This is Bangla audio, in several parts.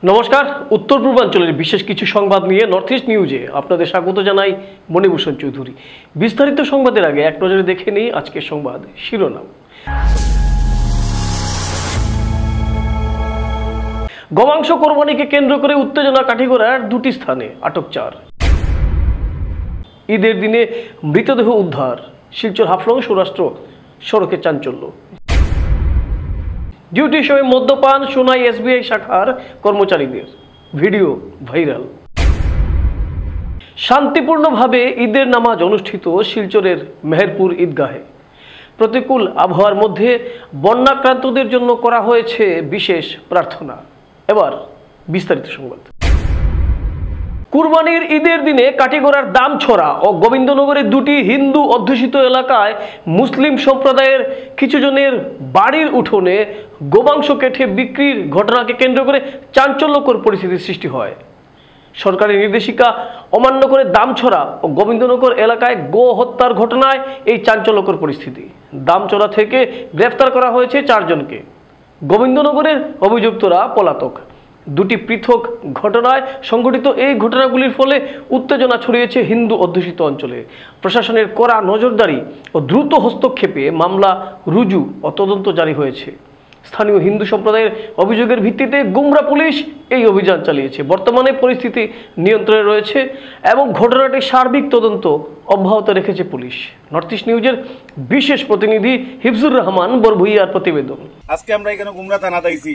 নমস্কার, উত্তর পূর্বাঞ্চলের বিশেষ কিছু সংবাদ নিয়ে নর্থ ইস্ট নিউজে আপনাদের স্বাগত জানাই মণিভূষণ চৌধুরী। বিস্তারিত সংবাদের আগে এক নজরে দেখে নিই আজকের সংবাদ শিরোনাম। গোমাংস কোরবানিকে কেন্দ্র করে উত্তেজনা কাঠিগড়ার দুটি স্থানে আটক 4। ঈদের দিনে মৃতদেহ উদ্ধার, শিলচর হাফলং সৌরাষ্ট্র সড়কে চাঞ্চল্য। ডিউটি সময় মদ্যপান সোনাই এসবিআই শাখার কর্মচারীদের, ভিডিও ভাইরাল। শান্তিপূর্ণভাবে ঈদের নামাজ অনুষ্ঠিত শিলচরের মেহেরপুর ঈদগাহে। প্রতিকূল আবহাওয়ার মধ্যে বন্যাক্রান্তদের জন্য করা হয়েছে বিশেষ প্রার্থনা। এবার বিস্তারিত সংবাদ। কুরবানির ঈদের দিনে কাটিগড়ার দামছড়া ও গোবিন্দনগরের দুটি হিন্দু অধ্যুষিত এলাকায় মুসলিম সম্প্রদায়ের কিছুজনের বাড়ির উঠোনে গোমাংস কেটে বিক্রির ঘটনাকে কেন্দ্র করে চাঞ্চল্যকর পরিস্থিতির সৃষ্টি হয়। সরকারি নির্দেশিকা অমান্য করে দামছড়া ও গোবিন্দনগর এলাকায় গো হত্যার ঘটনায় এই চাঞ্চল্যকর পরিস্থিতি। দামছড়া থেকে গ্রেফতার করা হয়েছে 4 জনকে। গোবিন্দনগরের অভিযুক্তরা পলাতক। দুটি পৃথক ঘটনায় সংঘটিত এই ঘটনাগুলির ফলে উত্তেজনা ছড়িয়েছে হিন্দু অধ্যুষিত অঞ্চলে। প্রশাসনের কড়া নজরদারি ও দ্রুত হস্তক্ষেপে মামলা রুজু ও তদন্ত জারি হয়েছে। স্থানীয় হিন্দু সম্প্রদায়ের অভিযোগের ভিত্তিতে গুমরা পুলিশ এই অভিযান চালিয়েছে। বর্তমানে পরিস্থিতি নিয়ন্ত্রণে রয়েছে এবং ঘটনাটির সার্বিক তদন্ত অব্যাহত রেখেছে পুলিশ। নর্থ ইস্ট নিউজের বিশেষ প্রতিনিধি হিফজুর রহমান বরভুইয়ার প্রতিবেদন। আজকে আমরা এখানে গুমরা থানা আইছি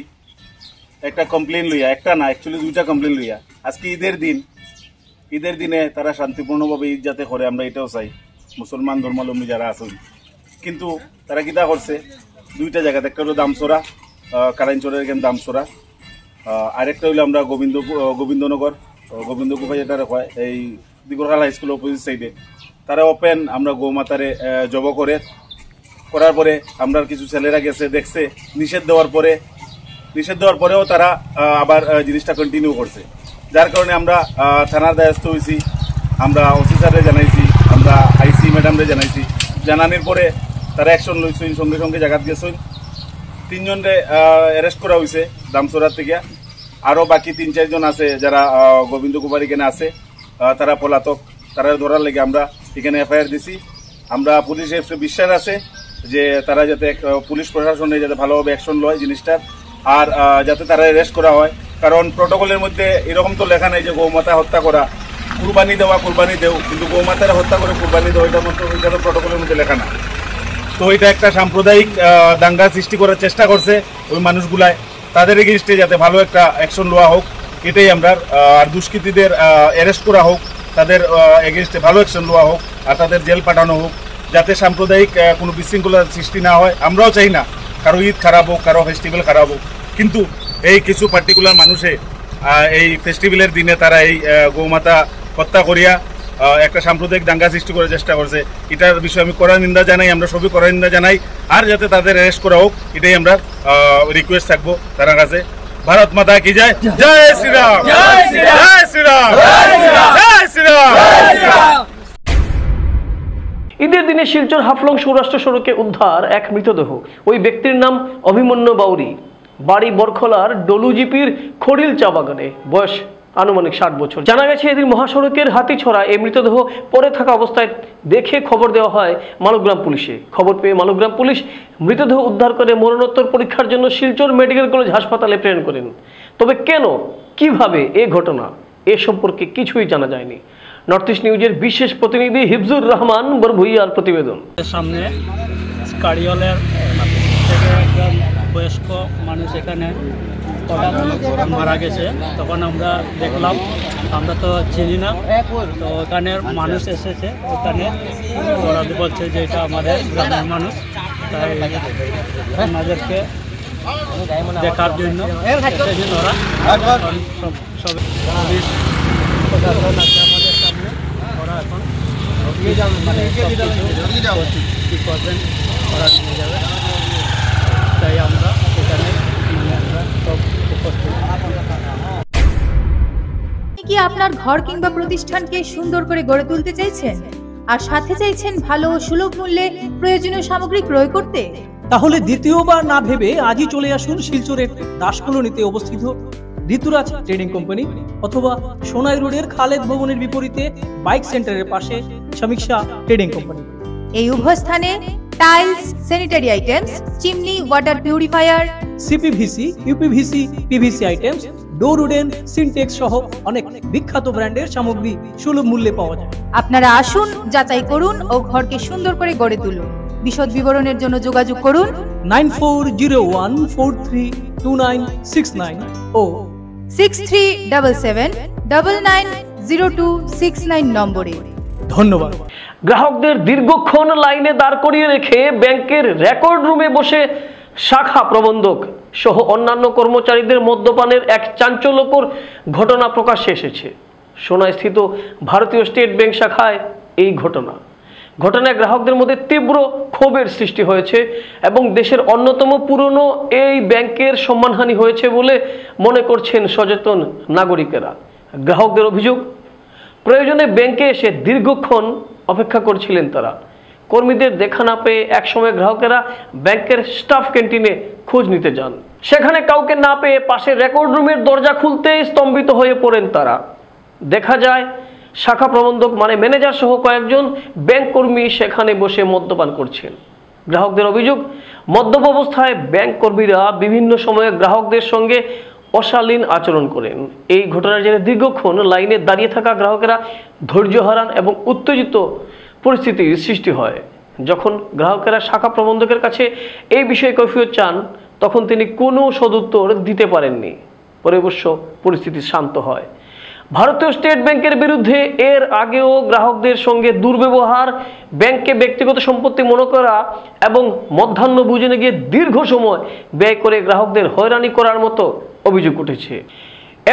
একটা কমপ্লেন লইয়া, একটা না অ্যাকচুয়ালি 2টা কমপ্লেন লইয়া। আজকে ঈদের দিনে তারা শান্তিপূর্ণভাবে ঈদ যাতে করে আমরা এটাও চাই, মুসলমান ধর্মাবলম্বী যারা আছেন। কিন্তু তারা কিতা করছে 2টা জায়গাতে, একটা হলো দামছড়া, কারাইনচরের এখানে দামছড়া, আরেকটা হইলো আমরা গোবিন্দনগর গোবিন্দকুফা যেটা হয় এই দিগরখাল হাই স্কুল অপোজিট সাইডে। তারা ওপেন আমরা গৌমাতারে জব করার পরে আমরা কিছু ছেলেরা গেছে দেখছে, নিষেধ দেওয়ার পরেও তারা আবার জিনিসটা কন্টিনিউ করছে। যার কারণে আমরা থানার দায়স্থ হয়েছি, আমরা ওসি স্যারে জানাইছি, আমরা আইসি ম্যাডামরে জানাইছি। জানানোর পরে তারা অ্যাকশন লইছেন, সঙ্গে সঙ্গে জায়গা গেছেন। 3 জনরে অ্যারেস্ট করা হয়েছে দামছড়ার থেকে। আরও বাকি 3-4 জন আছে যারা গোবিন্দ কুমার এখানে আছে, তারা পলাতক। তারা ধরার লেগে আমরা এখানে এফআইআর দিছি। আমরা পুলিশের বিশ্বাস আছে যে তারা যাতে পুলিশ প্রশাসনে যাতে ভালোভাবে অ্যাকশন লয় জিনিসটার, আর যাতে তারা অ্যারেস্ট করা হয়। কারণ প্রটোকলের মধ্যে এরকম তো লেখা নেই যে গৌমাতা হত্যা করা, কুরবানি দেওয়া কুরবানি দেও, কিন্তু গৌমাতারা হত্যা করে কুরবানি দেওয়া এটা তো প্রটোকলের মধ্যে লেখা না। তো এটা একটা সাম্প্রদায়িক দাঙ্গা সৃষ্টি করার চেষ্টা করছে ওই মানুষগুলায়। তাদের এগেইনস্টে যাতে ভালো একটা অ্যাকশন নেওয়া হোক এটাই আমরা, আর দুষ্কৃতীদের অ্যারেস্ট করা হোক, তাদের এগেইনস্টে ভালো অ্যাকশন নেওয়া হোক, আর তাদের জেল পাঠানো হোক, যাতে সাম্প্রদায়িক কোনো বিশৃঙ্খলার সৃষ্টি না হয়। আমরাও চাই না কারো ঈদ খারাপ হোক, কারো ফেস্টিভ্যাল খারাপ হোক, কিন্তু এই কিছু পার্টিকুলার মানুষে এই ফেস্টিভ্যালের দিনে তারা এই গৌমাতা হত্যা করিয়া একটা সাম্প্রদায়িক দাঙ্গা সৃষ্টি করার চেষ্টা করছে। এটার বিষয়ে আমি কড়া নিন্দা জানাই, আমরা সবই কড়া নিন্দা জানাই, আর যাতে তাদের অ্যারেস্ট করা হোক এটাই আমরা রিকোয়েস্ট থাকবো তার কাছে। ভারত মাতা কি জয়, জয় শ্রীরাম, জয় শ্রীরাম, জয় শ্রীরাম। ঈদের দিনে শিলচর হাফলং সৌরাষ্ট্র সড়কে উদ্ধার এক মৃতদেহ। ওই ব্যক্তির নাম অভিমন্যু বাউরি, বাড়ি বরখলার ডলুজিপির খড়িল চা বাগানে, বয়স আনুমানিক 60 বছর। জানা গেছে এদিন মহাসড়কের হাতিছড়া এই মৃতদেহ পড়ে থাকা অবস্থায় দেখে খবর দেওয়া হয় মালগ্রাম পুলিশে। খবর পেয়ে মালগ্রাম পুলিশ মৃতদেহ উদ্ধার করে মরণোত্তর পরীক্ষার জন্য শিলচর মেডিকেল কলেজ হাসপাতালে প্রেরণ করেন। তবে কেন, কিভাবে এ ঘটনা, এ সম্পর্কে কিছুই জানা যায়নি। নর্থ ইস্ট নিউজের বিশেষ প্রতিনিধি হিফজুর রহমান বরভুইয়ার প্রতিবেদন। সামনে কারিওলের থেকে একজন বয়স্ক মানুষ এখানে মারা গেছে। তখন আমরা দেখলাম, আমরা তো চিনি না, তো ওখানের মানুষ এসেছে, ওখানে ওরা বলছে যে এটা আমাদের গ্রামের মানুষ, তাই আমাদেরকে দেখার জন্য ওরা সব পুলিশ প্রশাসন আছে আমাদের সামনে। ওরা এখন কী করবেন ওরা নিয়ে যাবে, তাই আমরা এখানে সব উপস্থিত। কি আপনার ঘর কিংবা প্রতিষ্ঠানকে সুন্দর করে গড়ে তুলতে চাইছেন আর সাথে চাইছেন ভালো ও সুলভ মূল্যে প্রয়োজনীয় সামগ্রী ক্রয় করতে? তাহলে দ্বিতীয়বার না ভেবে আজই চলে আসুন শিলচরের দাসকলোনিতে অবস্থিত ঋতুরাজ ট্রেডিং কোম্পানি অথবা সোনাই রোডের খালেদ ভবনের বিপরীতে বাইক সেন্টারের পাশে সমীক্ষা ট্রেডিং কোম্পানি। এই উভয় স্থানে tiles, sanitary items, chimney, water purifier, CPVC, uPVC, PVC items, ডোর উডেন, সিনটেক্স সহ অনেক বিখ্যাত ব্র্যান্ডের সামগ্রী সুলভ মূল্যে পাওয়া যায়। আপনারা আসুন, যাচাই করুন ও ঘরকে সুন্দর করে গড়ে তুলুন। বিশদ বিবরণের জন্য যোগাযোগ করুন 9401432969 ও 6377990269 নম্বরে। ধন্যবাদ। গ্রাহকদের দীর্ঘক্ষণ লাইনে দাঁড় করিয়ে রেখে ব্যাংকের রেকর্ড রুমে বসে শাখা প্রবন্ধক সহ অন্যান্য কর্মচারীদের মদ্যপানের এক চাঞ্চল্যকর ঘটনা প্রকাশ্যে এসেছে। সোনাইস্থিত ভারতীয় স্টেট ব্যাংক শাখায় এই ঘটনায় গ্রাহকদের মধ্যে তীব্র ক্ষোভের সৃষ্টি হয়েছে এবং দেশের অন্যতম পুরনো এই ব্যাংকের সম্মানহানি হয়েছে বলে মনে করছেন সচেতন নাগরিকেরা। গ্রাহকদের অভিযোগ, প্রয়োজনে ব্যাংকে এসে দীর্ঘক্ষণ অপেক্ষা করছিলেন তারা। কর্মীদের দেখা না পেয়ে একসময় গ্রাহকেরা ব্যাংকের স্টাফ ক্যান্টিনে খোঁজ নিতে যান। সেখানে কাউকে না পেয়ে পাশের রেকর্ড রুমের দরজা খুলতেই স্তম্ভিত হয়ে পড়েন তারা। দেখা যায় শাখা প্রবন্ধক মানে ম্যানেজার সহ কয়েকজন ব্যাংক কর্মী সেখানে বসে মদ্যপান করছেন। গ্রাহকদের অভিযোগ, মদ্যপ অবস্থায় ব্যাংক কর্মীরা বিভিন্ন সময়ে গ্রাহকদের সঙ্গে অশালীন আচরণ করেন। এই ঘটনার জেরে দীর্ঘক্ষণ লাইনে দাঁড়িয়ে থাকা গ্রাহকেরা ধৈর্য হারান এবং উত্তেজিত পরিস্থিতির সৃষ্টি হয়। যখন গ্রাহকেরা শাখা প্রবন্ধকের কাছে এই বিষয়ে কৈফিয়ত চান, তখন তিনি কোনো সদুত্তর দিতে পারেননি। পরে অবশ্য পরিস্থিতি শান্ত হয়। ভারতীয় স্টেট ব্যাংকের বিরুদ্ধে এর আগেও গ্রাহকদের সঙ্গে দুর্ব্যবহার, ব্যাংকে ব্যক্তিগত সম্পত্তি মনে করা এবং মধ্যাহ্ন ভোজনে গিয়ে দীর্ঘ সময় ব্যয় করে গ্রাহকদের হয়রানি করার মতো অভিযোগ উঠেছে।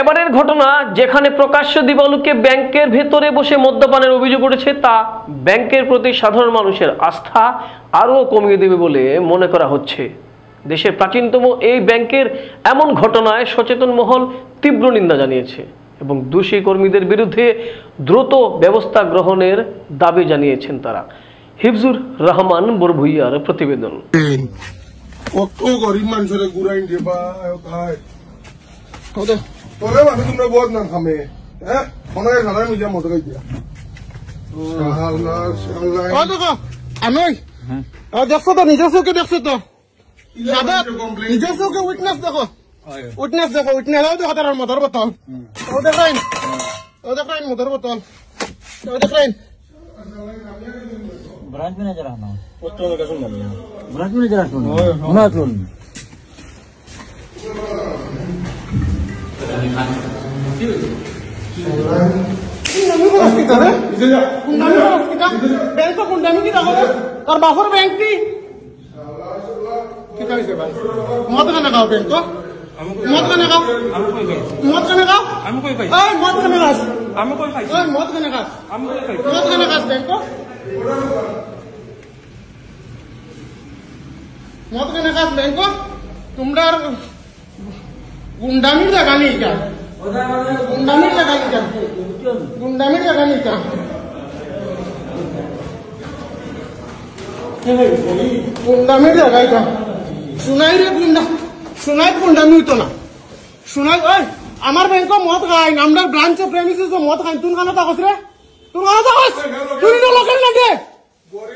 এবারের ঘটনা, যেখানে প্রকাশ্য দিবালোকে ব্যাংকের ভেতরে বসে মদ্যপানের অভিযোগ উঠেছে, তা ব্যাংকের প্রতি সাধারণ মানুষের আস্থা আরও কমিয়ে দেবে বলে মনে করা হচ্ছে। দেশের প্রাচীনতম এই ব্যাংকের এমন ঘটনায় সচেতন মহল তীব্র নিন্দা জানিয়েছে এবং দোষী কর্মীদের বিরুদ্ধে দ্রুত ব্যবস্থা গ্রহণের দাবি জানিয়েছেন তারা। হিফজুর রহমান বরভুইয়ার প্রতিবেদন। কত গরিব মানুষের গুড়াইন দেবা তোরে মানুষ তোমরা বহুত নাম খামে হ্যাঁ মনে হয় সাধারণ মিডিয়া মতো গাই দিয়া আমি দেখছো তো নিজের চোখে দেখছো তো নিজের চোখে উইটনেস দেখো উইটনেস দেখো তার মধুর বোতল ও দেখেন মধুর বোতল ও দেখেন ब्रांच मैनेजर आना ब्रांच मैनेजर आना बैंक तो कुंडा में की रखो और बाफर बैंक की कितना इसे बात मत का लगाओ बैंक को मत का लगाओ मत का लगाओ हम कोई भाई ओए मत का लगाओ हम कोई भाई ओए मत का लगाओ हम कोई भाई मत का लगाओ बैंक को मत का लगाओ बैंक को तुमरा गुंडामी लगा नहीं क्या गुंडामी लगा नहीं क्या गुंडामी लगा नहीं क्या गुंडामी लगाई क्या सुनाई रे गुंडामी तो ना सुनाई ओए আমার ব্যাংক মদ খাই নামদার ব্রাঞ্চ অফ প্রেমিসিস তো মদ খাই তুই কানা তাকস রে তুই কানা তাকস তুই তো লোকের লাগে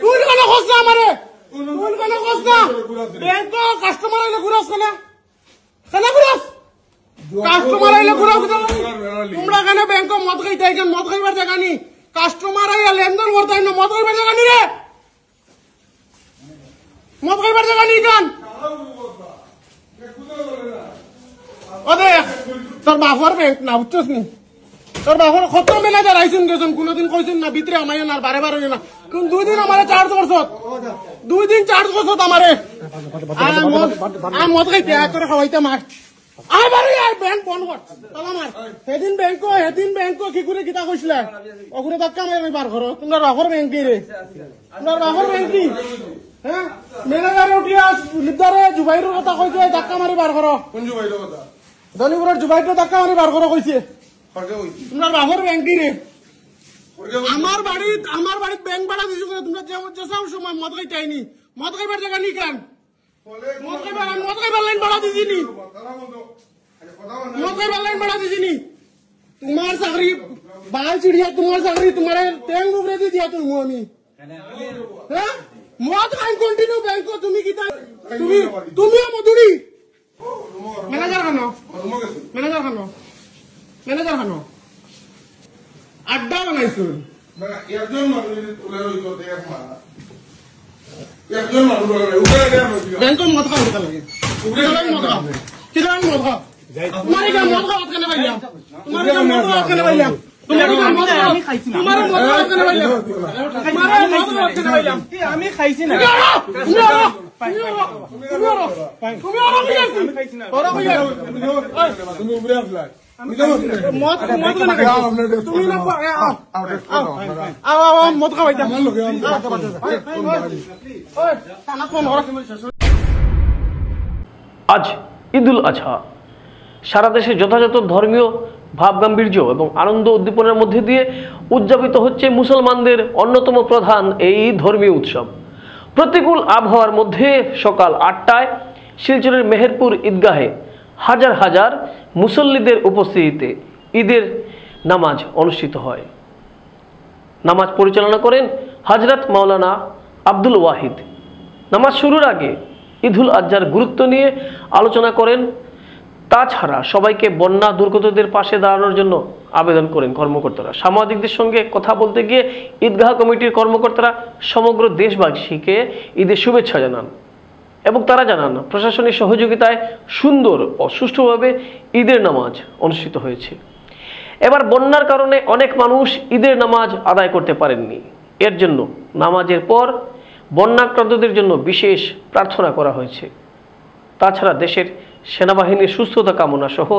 তুই কানা খস না আমারে তুই কানা খস না ব্যাংক কাস্টমার আইলে ঘুরাস কেন কেন ঘুরাস কাস্টমার আইলে ঘুরাস তোমরা কেন ব্যাংক মদ খাই তাই কেন মদ খাইবার জায়গা নি কাস্টমার আইলে লেনদেন করতে না মদ খাইবার জায়গা নি রে মদ খাইবার জায়গা নি কেন ওদে তোর বাপর ব্যাংক না বুঝছস নি তোর বাপর কত ম্যানেজার আইছুন গেছুন কোনদিন কইছুন না ভিতরে আমায় না বারে বারে না কোন দুই দিন আমারে চার্জ করছত দুই দিন চার্জ করছত আমারে আর মদ খাইতে তোর খাওয়াইতে মার আয় বারে আয় ব্যাংক বন্ধ কর তালা মার সেদিন ব্যাংক কি করে কিতা কইছলা ওগুরে ধাক্কা মারি বার করো তোমরা বাপর ব্যাংক কি রে তোমরা বাপর ব্যাংক কি হ্যাঁ ম্যানেজার উঠিয়া লিদারে জুবাইরের কথা কইছে ধাক্কা মারি বার করো কোন জুবাইরের কথা দলিপুরের জুবাইটা ধাক্কা মারি বার করো কইছে তোমরা বাপর ব্যাংক কি রে আমার বাড়িত ব্যাংক ভাড়া দিছো তোমরা যেসব সময় মদ খাইতে আইনি মদ খাইবার জায়গা নি কেন মদ খাইবার লাইন ভাড়া দিছিনি মত বালাই বড়া দিছিনি তোমার চাকরি বাল চিড়িয়া তোমার চাকরি তোমার ট্যাঙ্ক উপরে দি দিয়া তুমি আমি হ্যাঁ মত আইন কন্টিনিউ ব্যাংক তুমি কি তুমি তুমি মধুরি ম্যানেজার খানো আড্ডা বানাইছো ব্যাংক মদ খাওয়া লাগে মদ খাও কিরান মদ খাও तुम्हारे क्या मौत का बात करने वाली हम तुम्हारे क्या मौत का बात करने वाली हम तुम्हारे क्या मौत का तुम्हारे मौत का बात करने वाली हम तुम्हारे मौत का बात करने वाली हम हमें खाइसी ना मौत मौत का তুমি না आओ मौत का भाई ओए ताना फोन हो আজ ঈদুল আজহা সারা দেশে যথাযথ ধর্মীয় ভাবগাম্ভীর্য এবং আনন্দ উদ্দীপনার মধ্যে দিয়ে উদযাপিত হচ্ছে মুসলমানদের অন্যতম প্রধান এই ধর্মীয় উৎসব। প্রতিকূল আবহাওয়ার মধ্যে সকাল ৮টায় শিলচরের মেহেরপুর ঈদগাহে হাজার হাজার মুসল্লিদের উপস্থিতিতে ঈদের নামাজ অনুষ্ঠিত হয়। নামাজ পরিচালনা করেন হযরত মাওলানা আব্দুল ওয়াহিদ। নামাজ শুরুর আগে ঈদুল আজহার গুরুত্ব নিয়ে আলোচনা করেন। তাছাড়া সবাইকে বন্যা দুর্গতদের পাশে দাঁড়ানোর জন্য আবেদন করেন কর্মকর্তারা। সাংবাদিকদের সঙ্গে কথা বলতে গিয়ে ঈদগাহ কমিটির কর্মকর্তারা সমগ্র দেশবাসীকে ঈদের শুভেচ্ছা জানান এবং তারা জানান প্রশাসনের সহযোগিতায় সুন্দর ও সুষ্ঠুভাবে ঈদের নামাজ অনুষ্ঠিত হয়েছে। এবার বন্যার কারণে অনেক মানুষ ঈদের নামাজ আদায় করতে পারেননি। এর জন্য নামাজের পর বন্যাক্রান্তদের জন্য বিশেষ প্রার্থনা করা হয়েছে। তাছাড়া দেশের সেনাবাহিনীর সুস্থতা কামনা সহ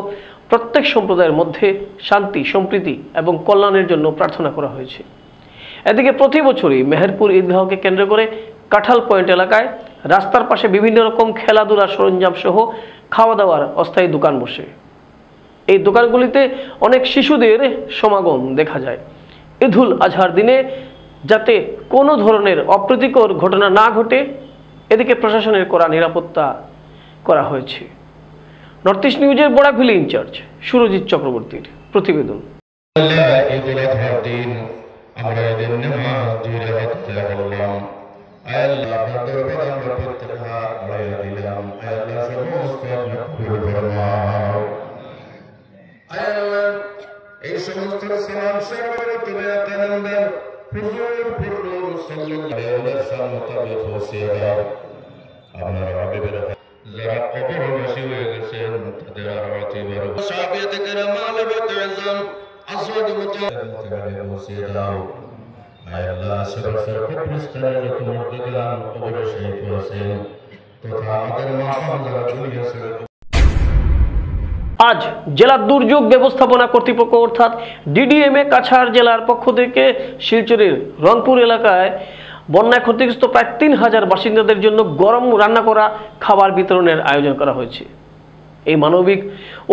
প্রত্যেক সম্প্রদায়ের মধ্যে শান্তি, সম্প্রীতি এবং কল্যাণের জন্য প্রার্থনা করা হয়েছে। এদিকে প্রতি বছরই মেহেরপুর ঈদগাহকে কেন্দ্র করে কাঁঠাল পয়েন্ট এলাকায় রাস্তার পাশে বিভিন্ন রকম খেলাধুলার সরঞ্জাম সহ খাওয়া দাওয়ার অস্থায়ী দোকান বসে। এই দোকানগুলিতে অনেক শিশুদের সমাগম দেখা যায়। ঈদুল আজহার দিনে যাতে কোনো ধরনের অপ্রীতিকর ঘটনা না ঘটে এদিকে প্রশাসনের কড়া নিরাপত্তা করা হয়েছে। নর্থ ইস্ট নিউজের বড়াকভিলি ইনচার্জ সুরজিৎ চক্রবর্তীর প্রতিবেদন। এই সমস্ত সালাম সরবরাহ তুমি আনন্দের হুজুর ফুরুল সাল্লাল্লাহু আলাইহি ওয়াসাল্লাম মোতাবেক পৌঁছে দাও। আপনার হাবিবের যারা কবরবাসী হয়ে গেছেন তাদের আরতি বারো সাহাবায়ে কেরাম আলাবাত আযম আসওয়াদ মুতাওয়ালে পৌঁছে দাও। আয় আল্লাহ সরসর কবরস্থানে যত মুর্দাগান কবরে শহীদ হয়েছেন তথা আমাদের মাহফুজ যারা দুনিয়া ছেড়ে আজ জেলা দুর্যোগ ব্যবস্থাপনা কর্তৃপক্ষ অর্থাৎ ডিডিএমএ কাছাড় জেলার পক্ষ থেকে শিলচরের রংপুর এলাকায় বন্যায় ক্ষতিগ্রস্ত প্রায় ৩,০০০ বাসিন্দাদের জন্য গরম রান্না করা খাবার বিতরণের আয়োজন করা হয়েছে। এই মানবিক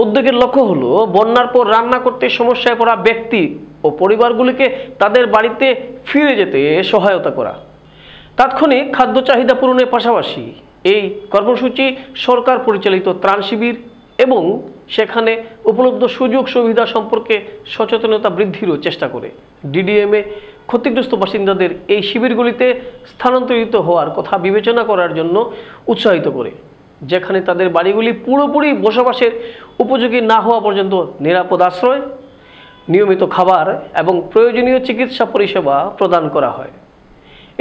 উদ্যোগের লক্ষ্য হলো বন্যার পর রান্না করতে সমস্যায় পড়া ব্যক্তি ও পরিবারগুলিকে তাদের বাড়িতে ফিরে যেতে সহায়তা করা। তাৎক্ষণিক খাদ্য চাহিদা পূরণের পাশাপাশি এই কর্মসূচি সরকার পরিচালিত ত্রাণ শিবির এবং সেখানে উপলব্ধ সুযোগ সুবিধা সম্পর্কে সচেতনতা বৃদ্ধিরও চেষ্টা করে। ডিডিএমএ ক্ষতিগ্রস্ত বাসিন্দাদের এই শিবিরগুলিতে স্থানান্তরিত হওয়ার কথা বিবেচনা করার জন্য উৎসাহিত করে, যেখানে তাদের বাড়িগুলি পুরোপুরি বসবাসের উপযোগী না হওয়া পর্যন্ত নিরাপদ আশ্রয়, নিয়মিত খাবার এবং প্রয়োজনীয় চিকিৎসা পরিষেবা প্রদান করা হয়।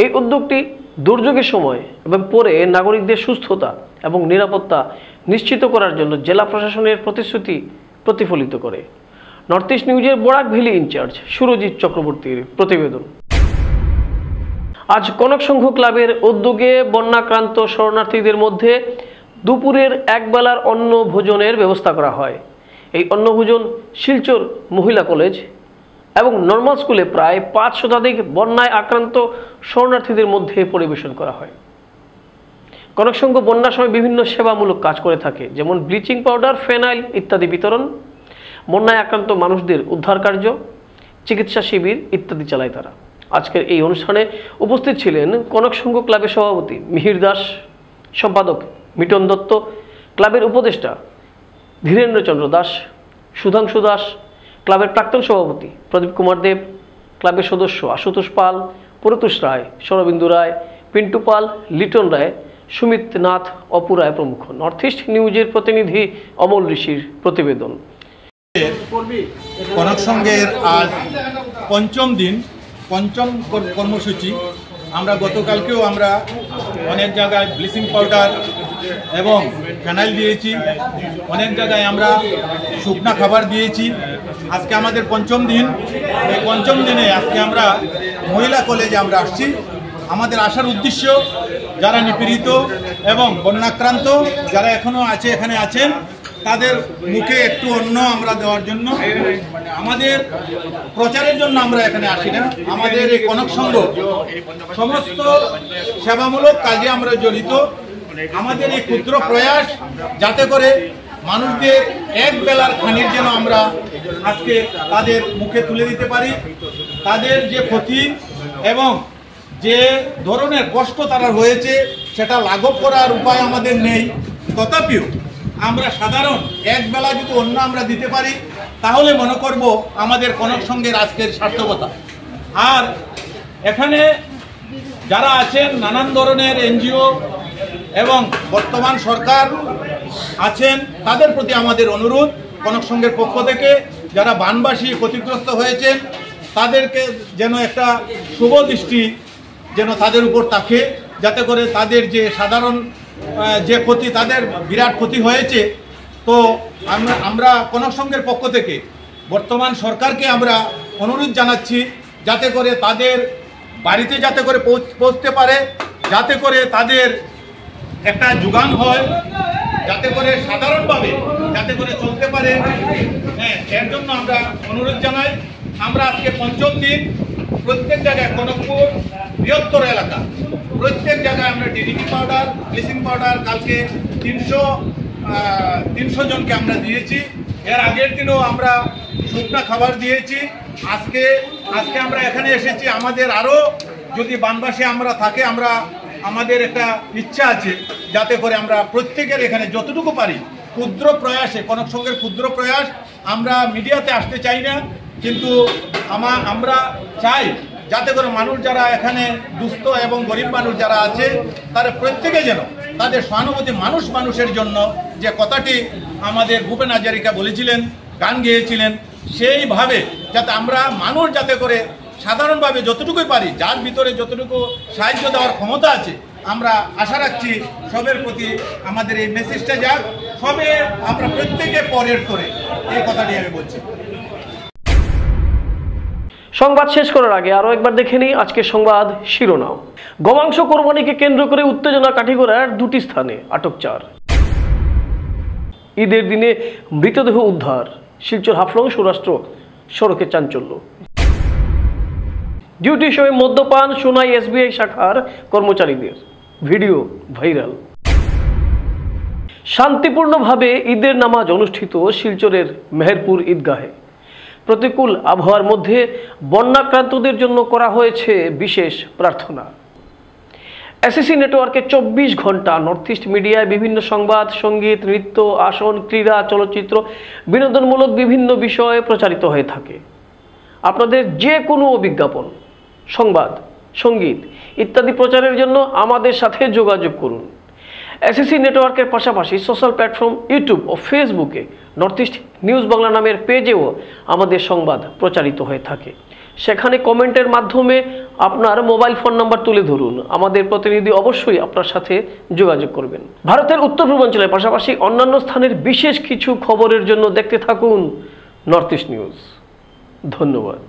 এই উদ্যোগটি দুর্যোগের সময় এবং পরে নাগরিকদের সুস্থতা এবং নিরাপত্তা নিশ্চিত করার জন্য জেলা প্রশাসনের প্রতিশ্রুতি প্রতিফলিত করে। নর্থ ইস্ট নিউজের বরাকভেলি ইনচার্জ সুরজিৎ চক্রবর্তীর প্রতিবেদন। আজ কনক সংঘ ক্লাবের উদ্যোগে বন্যাক্রান্ত শরণার্থীদের মধ্যে দুপুরের একবেলার অন্ন ভোজনের ব্যবস্থা করা হয়। এই অন্নভোজন শিলচর মহিলা কলেজ এবং নর্মাল স্কুলে প্রায় ৫ শতাধিক বন্যায় আক্রান্ত শরণার্থীদের মধ্যে পরিবেশন করা হয়। কনক সংঘ বন্যার সময় বিভিন্ন সেবামূলক কাজ করে থাকে, যেমন ব্লিচিং পাউডার, ফেনাইল ইত্যাদি বিতরণ, বন্যায় আক্রান্ত মানুষদের উদ্ধার কার্য, চিকিৎসা শিবির ইত্যাদি চালায় তারা। আজকের এই অনুষ্ঠানে উপস্থিত ছিলেন কনক সংঘ ক্লাবের সভাপতি মিহির দাস, সম্পাদক মিটন দত্ত, ক্লাবের উপদেষ্টা ধীরেন্দ্রচন্দ্র দাস, সুধাংশু দাস, ক্লাবের প্রাক্তন সভাপতি প্রদীপ কুমার দেব, ক্লাবের সদস্য আশুতোষ পাল, পরতুষ রায়, শরবিন্দু রায়, পিন্টু পাল, লিটন রায়, সুমিত নাথ, অপু রায় প্রমুখ। নর্থ ইস্ট নিউজের প্রতিনিধি অমল ঋষির প্রতিবেদন। কনক সংঘের আজ পঞ্চম দিন, পঞ্চম কর্মসূচি। আমরা গতকালকেও আমরা অনেক জায়গায় ব্লিচিং পাউডার এবং ফেনাইল দিয়েছি, অনেক জায়গায় আমরা শুকনা খাবার দিয়েছি। আজকে আমাদের পঞ্চম দিন। এই পঞ্চম দিনে আজকে আমরা মহিলা কলেজে আমরা আসছি। আমাদের আসার উদ্দেশ্য যারা নিপীড়িত এবং বন্যাক্রান্ত যারা এখনো আছে, এখানে আছেন, তাদের মুখে একটু অন্ন আমরা দেওয়ার জন্য। আমাদের প্রচারের জন্য আমরা এখানে আসি না। আমাদের এই কনক সংঘ সমস্ত সেবামূলক কাজে আমরা জড়িত। আমাদের এই ক্ষুদ্র প্রয়াস যাতে করে মানুষদের এক বেলার খানির যেন আমরা আজকে তাদের মুখে তুলে দিতে পারি। তাদের যে ক্ষতি এবং যে ধরনের কষ্ট তারা হয়েছে সেটা লাঘব করার উপায় আমাদের নেই। তথাপিও আমরা সাধারণ এক বেলা যদি অন্য আমরা দিতে পারি তাহলে মনে করব আমাদের কনক সংঘের আজকের সার্থকতা। আর এখানে যারা আছেন নানান ধরনের এনজিও এবং বর্তমান সরকার আছেন, তাদের প্রতি আমাদের অনুরোধ কনক সংঘের পক্ষ থেকে যারা বানবাসী ক্ষতিগ্রস্ত হয়েছেন তাদেরকে যেন একটা শুভ দৃষ্টি যেন তাদের উপর থাকে, যাতে করে তাদের যে সাধারণ যে ক্ষতি, তাদের বিরাট ক্ষতি হয়েছে। তো আমরা কনক সংঘের পক্ষ থেকে বর্তমান সরকারকে আমরা অনুরোধ জানাচ্ছি যাতে করে তাদের বাড়িতে যাতে করে পৌঁছতে পারে, যাতে করে তাদের একটা যোগান হয়, যাতে করে সাধারণভাবে যাতে করে চলতে পারে। হ্যাঁ, এর জন্য আমরা অনুরোধ জানাই। আমরা আজকে পঞ্চম দিন প্রত্যেক জায়গায় কনকপুর বৃহত্তর এলাকা প্রত্যেক জায়গায় আমরা ডিডিটি পাউডার, ব্লিচিং পাউডার কালকে 300 জনকে আমরা দিয়েছি। এর আগের দিনও আমরা শুকনা খাবার দিয়েছি। আজকে আমরা এখানে এসেছি। আমাদের আরও যদি বানবাসী আমরা থাকে, আমাদের একটা ইচ্ছা আছে যাতে করে আমরা প্রত্যেকের এখানে যতটুকু পারি ক্ষুদ্র প্রয়াসে, কনক সংঘের ক্ষুদ্র প্রয়াস, আমরা মিডিয়াতে আসতে চাই না, কিন্তু আমরা চাই যাতে করে মানুষ যারা এখানে দুস্থ এবং গরিব মানুষ যারা আছে তারা প্রত্যেকে যেন তাদের সহানুভূতি, মানুষের জন্য যে কথাটি আমাদের ভূপেন হাজারিকা বলেছিলেন, গান গেয়েছিলেন, সেইভাবে যাতে আমরা মানুষ যাতে করে সাধারণভাবে যতটুকুই পারি, যার ভিতরে যতটুকু সাহায্য দেওয়ার ক্ষমতা আছে, আমরা আশা রাখছি সবের প্রতি আমাদের এই মেসেজটা যাক, সবে আমরা প্রত্যেকে পরের করে এই কথাটি আমি বলছি। সংবাদ শেষ করার আগে আরো একবার দেখে নিই আজকের সংবাদ শিরোনাম। গবাংশ কোরবানিকে কেন্দ্র করে উত্তেজনা কাঠিগড়ার 2টি স্থানে আটক 4। ঈদের দিনে মৃতদেহ উদ্ধার, শিলচর হাফলং সৌরাষ্ট্র সড়কে চাঞ্চল্য। ডিউটি সময় মদ্যপান সোনাই SBI শাখার কর্মচারীদের, ভিডিও ভাইরাল। শান্তিপূর্ণভাবে ঈদের নামাজ অনুষ্ঠিত শিলচরের মেহেরপুর ঈদগাহে। প্রতিকূল আবহাওয়ার মধ্যে বন্যাক্রান্তদের জন্য করা হয়েছে বিশেষ প্রার্থনা। SSC নেটওয়ার্কে 24 ঘন্টা নর্থ ইস্ট মিডিয়ায় বিভিন্ন সংবাদ, সঙ্গীত, নৃত্য, আসন, ক্রীড়া, চলচ্চিত্র, বিনোদনমূলক বিভিন্ন বিষয় প্রচারিত হয়ে থাকে। আপনাদের যে কোনো বিজ্ঞাপন, সংবাদ, সঙ্গীত ইত্যাদি প্রচারের জন্য আমাদের সাথে যোগাযোগ করুন। SSC নেটওয়ার্কের পাশাপাশি সোশ্যাল প্ল্যাটফর্ম ইউটিউব ও ফেসবুকে নর্থ ইস্ট নিউজ বাংলা নামের পেজেও আমাদের সংবাদ প্রচারিত হয়ে থাকে। সেখানে কমেন্টের মাধ্যমে আপনার মোবাইল ফোন নাম্বার তুলে ধরুন, আমাদের প্রতিনিধি অবশ্যই আপনার সাথে যোগাযোগ করবেন। ভারতের উত্তর পূর্বাঞ্চলের পাশাপাশি অন্যান্য স্থানের বিশেষ কিছু খবরের জন্য দেখতে থাকুন নর্থ ইস্ট নিউজ। ধন্যবাদ।